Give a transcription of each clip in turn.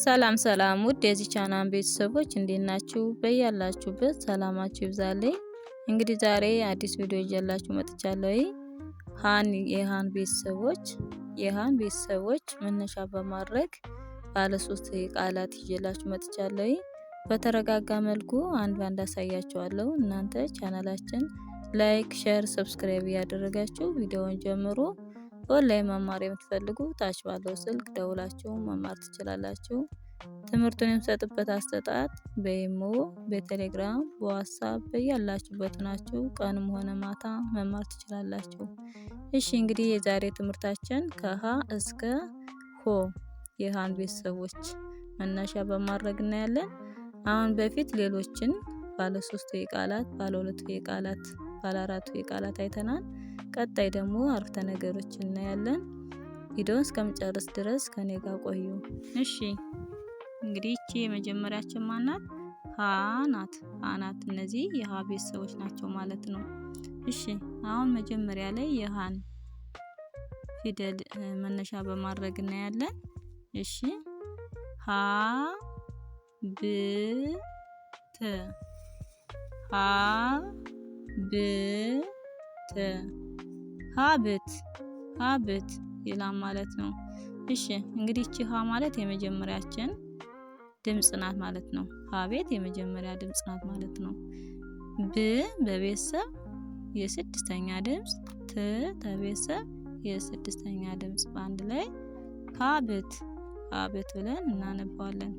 ሰላም ሰላም ውድ የዚህ ቻናል ቤተሰቦች እንዴት ናችሁ? በያላችሁበት ሰላማችሁ ይብዛልኝ። እንግዲህ ዛሬ አዲስ ቪዲዮ ይዤላችሁ መጥቻለሁ። የሃን ቤተሰቦች መነሻ በማድረግ ባለ 3 ቃላት ይዤላችሁ መጥቻለሁ። በተረጋጋ መልኩ አንድ ባንድ አሳያችኋለሁ። እናንተ ቻናላችን ላይክ፣ ሼር፣ ሰብስክራይብ ያደረጋችሁ ቪዲዮውን ጀምሮ ኦንላይን መማር የምትፈልጉ ታች ባለው ስልክ ደውላችሁ መማር ትችላላችሁ። ትምህርቱን የምሰጥበት አሰጣጥ በኢሞ፣ በቴሌግራም፣ በዋትስአፕ በያላችሁበት ናችሁ ቀንም ሆነ ማታ መማር ትችላላችሁ። እሺ እንግዲህ የዛሬ ትምህርታችን ከሀ እስከ ሆ የሃን ቤተሰቦች መነሻ በማድረግ እናያለን። አሁን በፊት ሌሎችን ባለ 3 ቃላት፣ ባለ 2 ቃላት፣ ባለ 4 ቃላት አይተናል። ቀጣይ ደግሞ አረፍተ ነገሮች እናያለን። ቪዲዮውን እስከምጨርስ ድረስ ከኔ ጋር ቆዩ። እሺ እንግዲህ እቺ የመጀመሪያችን ማናት? ሀ ናት። እነዚህ የሀ ቤተሰቦች ናቸው ማለት ነው። እሺ አሁን መጀመሪያ ላይ የሃን ፊደል መነሻ በማድረግ እናያለን። እሺ ሀ ብ ት ሀ ብ ት ሀብት ይላል ማለት ነው። እሺ እንግዲህ እቺ ሀ ማለት የመጀመሪያችን ድምጽ ናት ማለት ነው። ሀቤት የመጀመሪያ ድምጽ ናት ማለት ነው። ብ በቤተሰብ የስድስተኛ ድምጽ፣ ት ተቤተሰብ የስድስተኛ ድምጽ በአንድ ላይ ሀብት ብለን እናነባዋለን።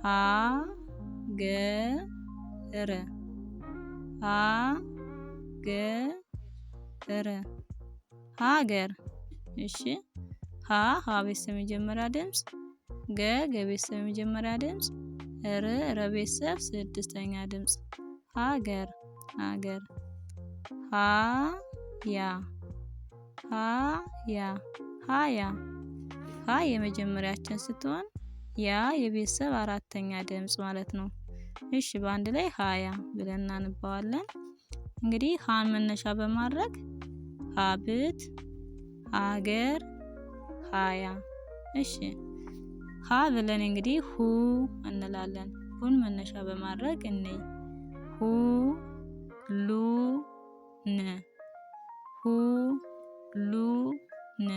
ሀ ገ ረ ሀ ገ ረ ሀገር። እሺ ሀ ቤተሰብ የመጀመሪያ ድምጽ፣ ገ ቤተሰብ የመጀመሪያ ድምጽ፣ ረ ቤተሰብ ስድስተኛ ድምጽ ሀገር። ሀ የመጀመሪያችን ስትሆን ያ የቤተሰብ አራተኛ ድምጽ ማለት ነው። እሺ በአንድ ላይ ሀያ ብለን እናነባዋለን። እንግዲህ ሀን መነሻ በማድረግ ሀብት፣ ሀገር፣ ሀያ። እሺ ሀ ብለን እንግዲህ ሁ እንላለን። ሁን መነሻ በማድረግ እንይ። ሁ ሉ ን ሁ ሉ ን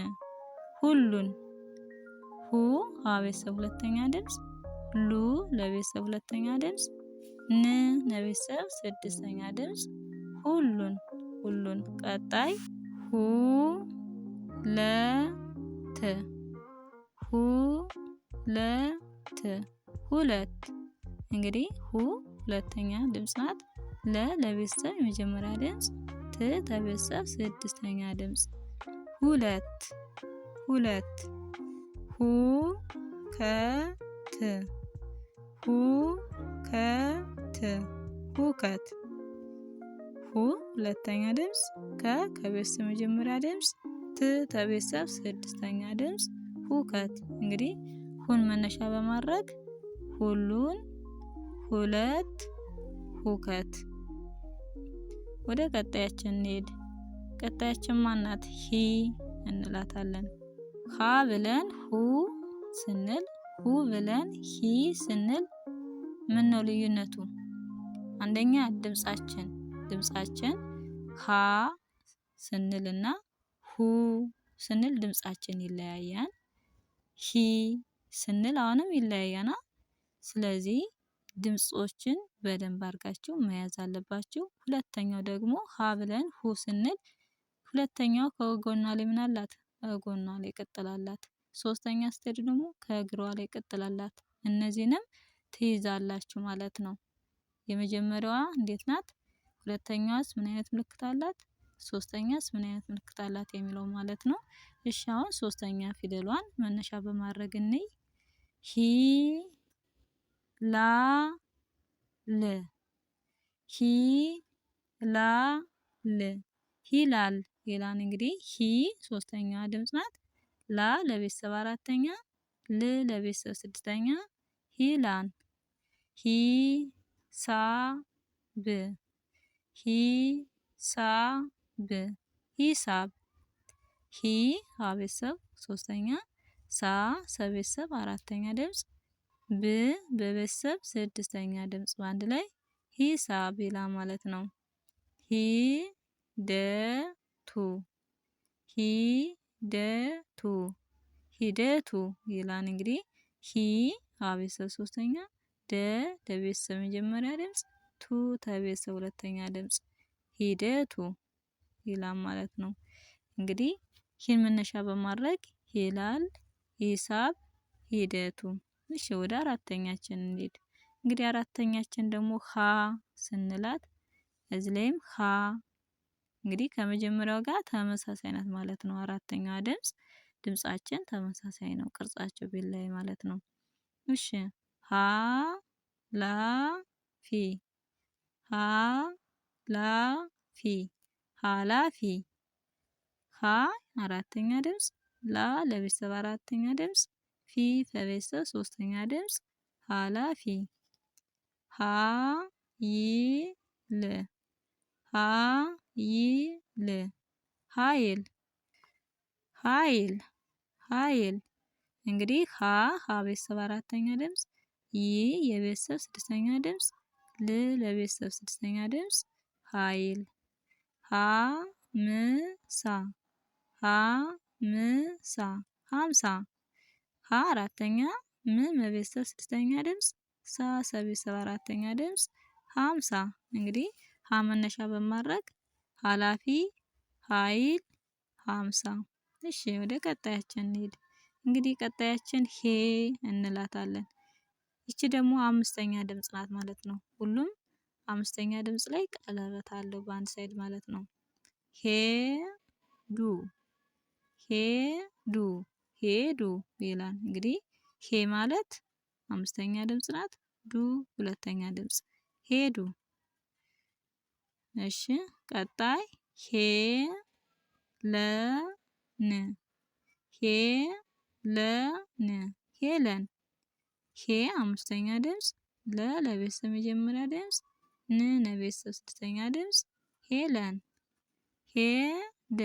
ሁሉን። ሁ ሀ ቤተሰብ ሁለተኛ ድምጽ፣ ሉ ለቤተሰብ ሁለተኛ ድምጽ፣ ን ለቤተሰብ ስድስተኛ ድምጽ ሁሉን። ቀጣይ ሁ ለ ት ሁለት። እንግዲህ ሁ ሁለተኛ ድምጽ ናት። ለቤተሰብ የመጀመሪያ ድምጽ፣ ት ለቤተሰብ ስድስተኛ ድምጽ ሁለት። ሁ ከት ሁከት። ሁ ሁለተኛ ድምጽ፣ ከቤተሰብ መጀመሪያ ድምጽ፣ ት ከቤተሰብ ስድስተኛ ድምጽ ሁከት። እንግዲህ ሁን መነሻ በማድረግ ሁሉን፣ ሁለት፣ ሁከት። ወደ ቀጣያችን እንሄድ። ቀጣያችን ማናት? ሂ እንላታለን። ሀ ብለን ሁ ስንል፣ ሁ ብለን ሂ ስንል ምን ነው ልዩነቱ? አንደኛ ድምጻችን ሀ ስንልና ሁ ስንል ድምጻችን ይለያያል። ሂ ስንል አሁንም ይለያያል። ስለዚህ ድምጾችን በደንብ አድርጋችሁ መያዝ አለባችሁ። ሁለተኛው ደግሞ ሀ ብለን ሁ ስንል ሁለተኛው ከጎኗ ላይ ምን አላት? ከጎኗ ላይ ቅጥል አላት። ሶስተኛ ስትሄድ ደግሞ ከእግሯ ላይ ቅጥል አላት። እነዚህንም ትይዛላችሁ ማለት ነው። የመጀመሪያዋ እንዴት ናት? ሁለተኛዋስ ምን አይነት ምልክት አላት? ሶስተኛስ ምን አይነት ምልክት አላት የሚለው ማለት ነው። እሺ አሁን ሶስተኛ ፊደሏን መነሻ በማድረግ እንይ። ሂ ላ ል ሂላል ይላል። እንግዲህ ሂ ሶስተኛዋ ድምጽ ናት። ላ ለቤተሰብ አራተኛ፣ ል ለቤተሰብ ስድስተኛ ሂላን። ሂሳብ ሂሳብ። ሂ ሀ ቤተሰብ ሶስተኛ፣ ሳ ሰ ቤተሰብ አራተኛ ድምጽ፣ ብ በቤተሰብ ስድስተኛ ድምጽ በአንድ ላይ ሂሳብ ይላል ማለት ነው። ሂደቱ ሂደቱ ሂደቱ ይላል። እንግዲህ ሂ ቤተሰብ ሶስተኛ፣ ደ ለቤተሰብ መጀመሪያ ድምጽ፣ ቱ ተቤተሰብ ሁለተኛ ድምጽ ሂደቱ ይላል ማለት ነው። እንግዲህ ይህን መነሻ በማድረግ ይላል፣ ሂሳብ፣ ሂደቱ። እሺ ወደ አራተኛችን እንሂድ። እንግዲህ አራተኛችን ደግሞ ሀ ስንላት እዚህ ላይም ሀ እንግዲህ ከመጀመሪያው ጋር ተመሳሳይ ናት ማለት ነው። አራተኛዋ ድምጻችን ተመሳሳይ ነው፣ ቅርጻቸው ቢላይ ማለት ነው። እሺ ሀ ላ ፊ ሀ ላ ፊ ሀላፊ ሀ አራተኛ ድምጽ፣ ላ ለቤተሰብ አራተኛ ድምጽ፣ ፊ ለቤተሰብ ሶስተኛ ድምጽ ሀላፊ። ሀ ይ ል ሀ ይ ል ሀይል ሀይል ሀይል። እንግዲህ ሀ ቤተሰብ አራተኛ ድምጽ፣ ይ የቤተሰብ ስድስተኛ ድምጽ፣ ል ለቤተሰብ ስድስተኛ ድምጽ ሀይል። ሀ ም ሳ ሀ ም ሳ ሀምሳ ሀ አራተኛ፣ ም በቤተሰብ ስድስተኛ ድምጽ፣ ሳ ሰቤተሰብ አራተኛ ድምጽ ሀምሳ። እንግዲህ ሀ መነሻ በማድረግ ሀላፊ፣ ሀይል፣ ሀምሳ። እሺ ወደ ቀጣያችን እንሂድ። እንግዲህ ቀጣያችን ሄ እንላታለን። ይቺ ደግሞ አምስተኛ ድምጽ ናት ማለት ነው። ሁሉም አምስተኛ ድምጽ ላይ ቀለበት አለው በአንድ ሳይድ ማለት ነው። ሄዱ ሄዱ ሄዱ ይላል። እንግዲህ ሄ ማለት አምስተኛ ድምጽ ናት፣ ዱ ሁለተኛ ድምጽ ሄዱ። እሺ ቀጣይ ሄ ለ ን ሄ ለ ን ሄለን። ሄ አምስተኛ ድምጽ፣ ለ ለቤተሰብ መጀመሪያ ድምጽ፣ ን ለቤተሰብ ስድስተኛ ድምጽ ሄለን። ሄደ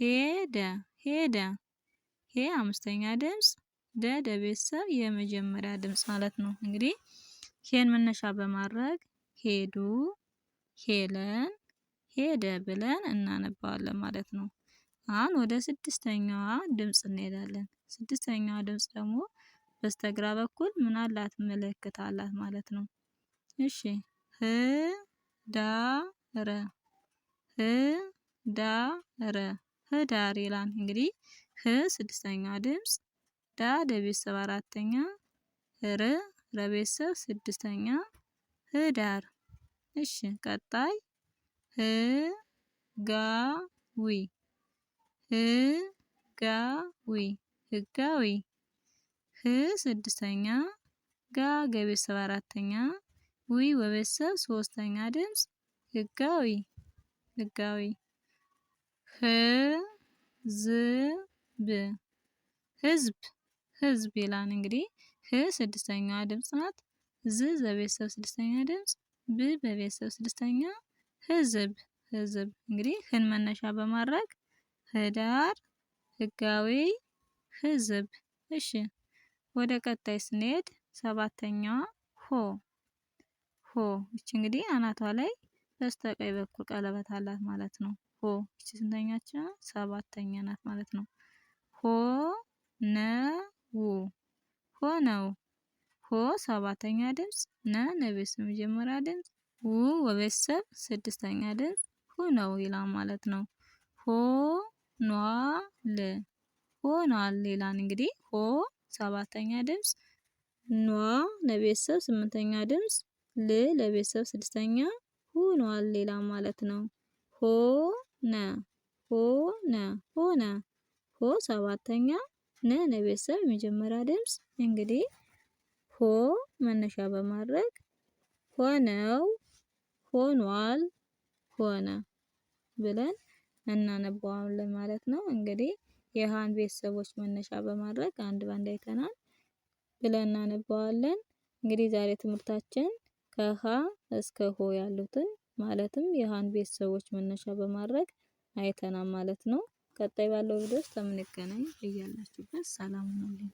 ሄደ ሄደ ሄ አምስተኛ ድምጽ፣ ደ ለቤተሰብ የመጀመሪያ ድምጽ ማለት ነው። እንግዲህ ሄን መነሻ በማድረግ ሄዱ፣ ሄለን፣ ሄደ ብለን እናነባዋለን ማለት ነው። አሁን ወደ ስድስተኛዋ ድምጽ እንሄዳለን። ስድስተኛዋ ድምጽ ደግሞ በስተግራ በኩል ምን አላት? ምልክት አላት ማለት ነው። እሺ ህ ዳ ረ ህ ዳ ረ ህዳር ይላል። እንግዲህ ህ ስድስተኛዋ ድምጽ፣ ዳ ለቤተሰብ አራተኛ፣ ር ለቤተሰብ ስድስተኛ ህዳር። እሺ ቀጣይ ህጋዊ ህጋዊ ህጋዊ ህ ስድስተኛ፣ ጋ ገቤተሰብ አራተኛ፣ ዊ ወቤተሰብ ሶስተኛ ድምጽ ህጋዊ ህጋዊ። ህዝብ ህዝብ ህዝብ ይላል። እንግዲህ ህ ስድስተኛዋ ድምጽ ናት፣ ዝ በቤተሰብ ስድስተኛ ድምጽ፣ ብ በቤተሰብ ስድስተኛ ህዝብ ህዝብ። እንግዲህ ህን መነሻ በማድረግ ህዳር፣ ህጋዊ፣ ህዝብ። እሺ ወደ ቀጣይ ስንሄድ ሰባተኛዋ ሆ ሆ። እቺ እንግዲህ አናቷ ላይ በስተቀኝ በኩል ቀለበት አላት ማለት ነው። ሆ እቺ ስንተኛችን? ሰባተኛ ናት ማለት ነው። ሆ ነው ሆ ነው ሆ ሰባተኛ ድምጽ፣ ነ ለቤተሰብ መጀመሪያ ድምጽ፣ ው ወቤተሰብ ስድስተኛ ድምጽ ሁ ነው ይላል ማለት ነው። ሆ ኗል ሆኗል ይላል። እንግዲህ ሆ ሰባተኛ ድምጽ፣ ኗ ለቤተሰብ ስምንተኛ ድምጽ፣ ል ለቤተሰብ ስድስተኛ ሆኗል ይላል ማለት ነው። ሆነ ሆነ ሆነ ሆ ሰባተኛ፣ ነ ለቤተሰብ የመጀመሪያ ድምጽ። እንግዲህ ሆ መነሻ በማድረግ ሆነው፣ ሆኗል፣ ሆነ ብለን እናነባዋለን ማለት ነው። እንግዲህ የሃን ቤተሰቦች መነሻ በማድረግ አንድ ባንድ አይተናል ብለን እናነባዋለን። እንግዲህ ዛሬ ትምህርታችን ከሀ እስከ ሆ ያሉትን ማለትም የሃን ቤተሰቦች መነሻ በማድረግ አይተናል ማለት ነው። ቀጣይ ባለው ቪዲዮ እስከምንገናኝ እያላችሁበት ሰላም ሁኑልኝ።